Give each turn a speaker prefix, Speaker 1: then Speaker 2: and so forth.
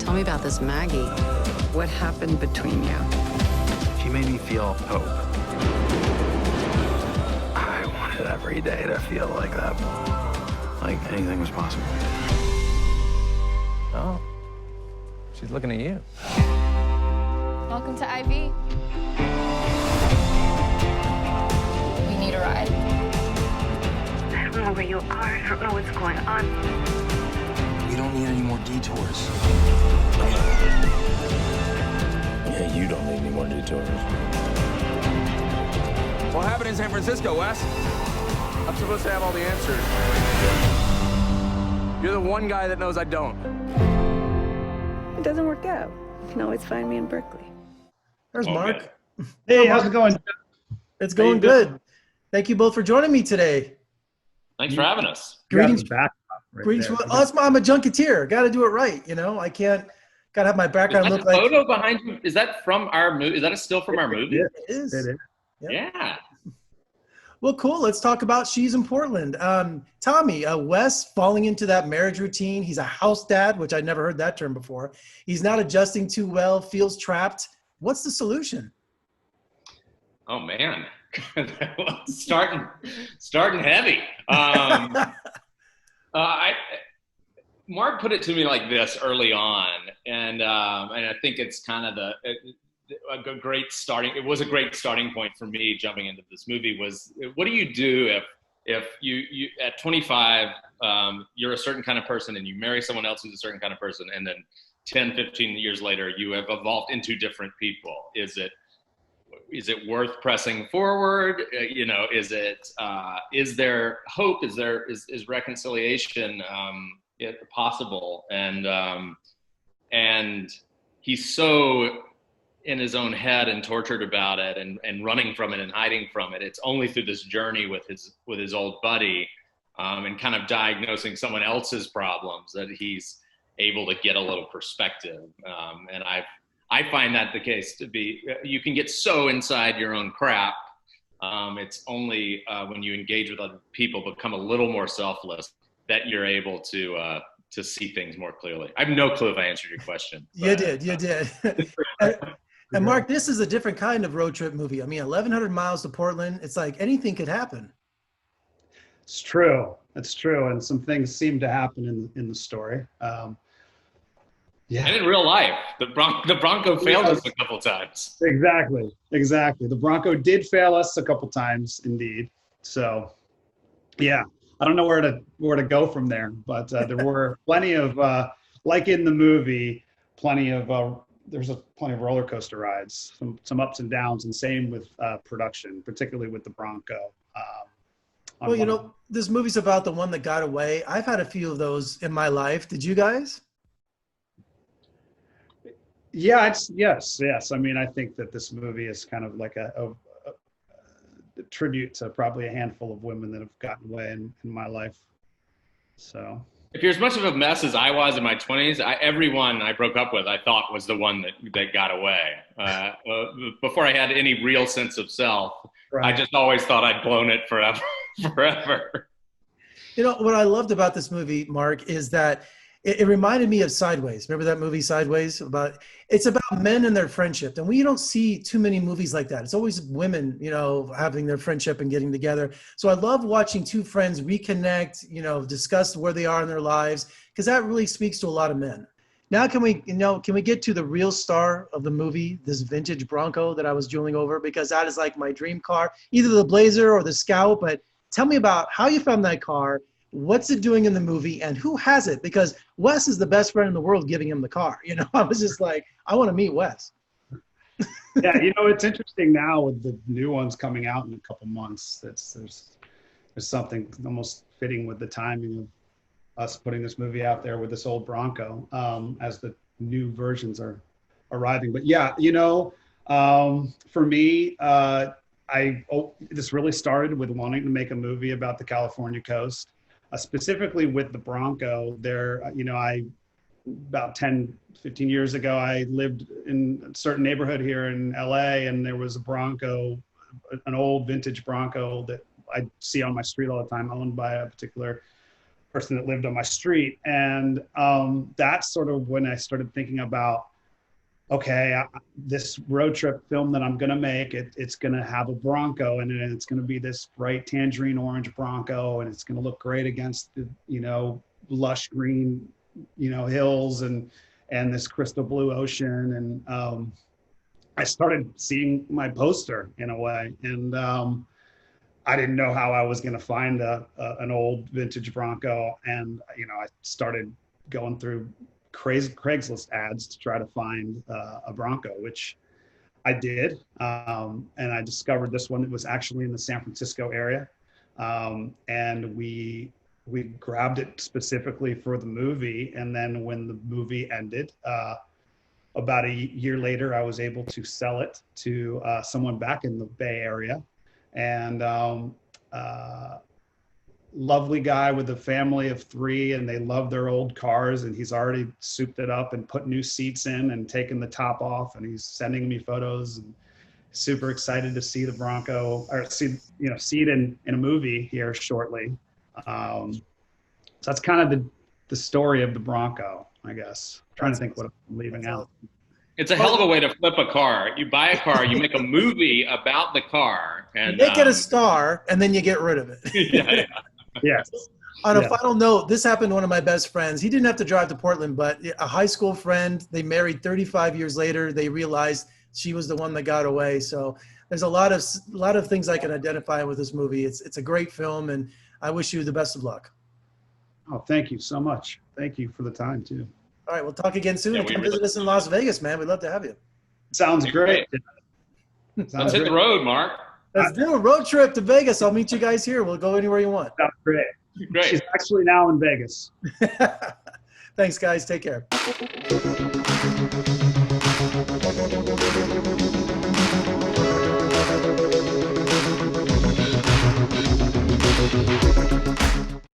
Speaker 1: Tell me about this Maggie.
Speaker 2: What happened between you?
Speaker 3: She made me feel hope. I wanted every day to feel like that. Like anything was possible.
Speaker 4: Oh, she's looking at you.
Speaker 5: Welcome to IV. We need a ride.
Speaker 6: I don't know where you are. I don't know what's going on.
Speaker 7: We don't need any more detours.
Speaker 4: Yeah, you don't need any more detours.
Speaker 8: What happened in San Francisco, Wes? I'm supposed to have all the answers. You're the one guy that knows I don't.
Speaker 2: It doesn't work out. You can always find me in Berkeley.
Speaker 9: There's Mark.
Speaker 10: Hey, how's it going?
Speaker 9: It's going good. Thank you both for joining me today.
Speaker 11: Thanks for having us.
Speaker 9: Greetings.
Speaker 10: Back
Speaker 9: Greetings. I'm a junketeer. Got to do it right. You know, I can't. Got to have my background look like.
Speaker 11: Photo behind you. Is that from our movie? Is that a still from our movie?
Speaker 9: It is.
Speaker 10: It is.
Speaker 11: Yeah.
Speaker 9: Well, cool. Let's talk about She's in Portland. Tommy, Wes falling into that marriage routine. He's a house dad, which I'd never heard that term before. He's not adjusting too well, feels trapped. What's the solution?
Speaker 11: Oh man, starting heavy. Mark put it to me like this early on, and I think it's kind of a great starting. It was a great starting point for me jumping into this movie. Was what do you do if you at 25 you're a certain kind of person and you marry someone else who's a certain kind of person, and then 10, 15 years later you have evolved into different people? Is it worth pressing forward? Is there hope? Is reconciliation possible? And he's so in his own head and tortured about it and running from it and hiding from it. It's only through this journey with his old buddy and kind of diagnosing someone else's problems that he's able to get a little perspective. And I find that the case to be, you can get so inside your own crap. It's only when you engage with other people, become a little more selfless, that you're able to see things more clearly. I have no clue if I answered your question.
Speaker 9: You did. And Mark, this is a different kind of road trip movie. I mean, 1,100 miles to Portland. It's like anything could happen.
Speaker 10: It's true. It's true. And some things seem to happen in the story. Yeah.
Speaker 11: And in real life, the Bronco failed us a couple times.
Speaker 10: Exactly. The Bronco did fail us a couple times, indeed. So, yeah, I don't know where to go from there, but there were plenty of, like in the movie, plenty of roller coaster rides, some ups and downs, and same with production, particularly with the Bronco.
Speaker 9: Well, this movie's about the one that got away. I've had a few of those in my life. Did you guys?
Speaker 10: Yeah, yes. I mean, I think that this movie is kind of like a tribute to probably a handful of women that have gotten away in my life. So,
Speaker 11: if you're as much of a mess as I was in my 20s, everyone I broke up with, I thought was the one that got away. Before I had any real sense of self, right. I just always thought I'd blown it forever.
Speaker 9: You know, what I loved about this movie, Mark, is that it reminded me of Sideways. Remember that movie Sideways? It's about men and their friendship. And we don't see too many movies like that. It's always women, having their friendship and getting together. So I love watching two friends reconnect, discuss where they are in their lives, because that really speaks to a lot of men. Now can we get to the real star of the movie, this vintage Bronco that I was drooling over, because that is like my dream car, either the Blazer or the Scout. But tell me about how you found that car. What's it doing in the movie, and who has it? Because Wes is the best friend in the world giving him the car. I was just like, I want to meet Wes.
Speaker 10: Yeah, it's interesting now with the new ones coming out in a couple months. There's something almost fitting with the timing of us putting this movie out there with this old Bronco as the new versions are arriving. But yeah, for me, this really started with wanting to make a movie about the California coast. Specifically with the Bronco, about 10, 15 years ago, I lived in a certain neighborhood here in LA, and there was a Bronco, an old vintage Bronco that I see on my street all the time, owned by a particular person that lived on my street. And that's sort of when I started thinking about, okay, this road trip film that I'm going to make, it's going to have a Bronco in it, and it's going to be this bright tangerine orange Bronco, and it's going to look great against the, lush green, hills and this crystal blue ocean. And I started seeing my poster in a way. And I didn't know how I was going to find an old vintage Bronco. And, I started going through crazy Craigslist ads to try to find a Bronco, which I did. And I discovered this one. It was actually in the San Francisco area. And we grabbed it specifically for the movie. And then when the movie ended, about a year later, I was able to sell it to someone back in the Bay Area. And lovely guy with a family of 3, and they love their old cars, and he's already souped it up and put new seats in and taken the top off, and he's sending me photos, and super excited to see the Bronco, or see it in a movie here shortly. So that's kind of the story of the Bronco, I guess. I'm trying to think what I'm leaving out.
Speaker 11: It's a hell of a way to flip a car. You buy a car, you make a movie about the car, and
Speaker 9: make it a star, and then you get rid of it.
Speaker 11: Yeah.
Speaker 10: Yes.
Speaker 9: On a final note, this happened to one of my best friends. He didn't have to drive to Portland, but a high school friend, they married 35 years later. They realized she was the one that got away. So there's a lot of things I can identify with this movie. It's a great film, and I wish you the best of luck.
Speaker 10: Oh, thank you so much. Thank you for the time too.
Speaker 9: All right, we'll talk again soon.
Speaker 11: Yeah,
Speaker 9: Come visit us in Las Vegas, man. We'd love to have you.
Speaker 10: Sounds great.
Speaker 11: Let's hit the road, Mark.
Speaker 9: Let's do a road trip to Vegas. I'll meet you guys here. We'll go anywhere you want.
Speaker 10: Sounds great.
Speaker 11: Great.
Speaker 10: She's actually now in Vegas.
Speaker 9: Thanks, guys. Take care.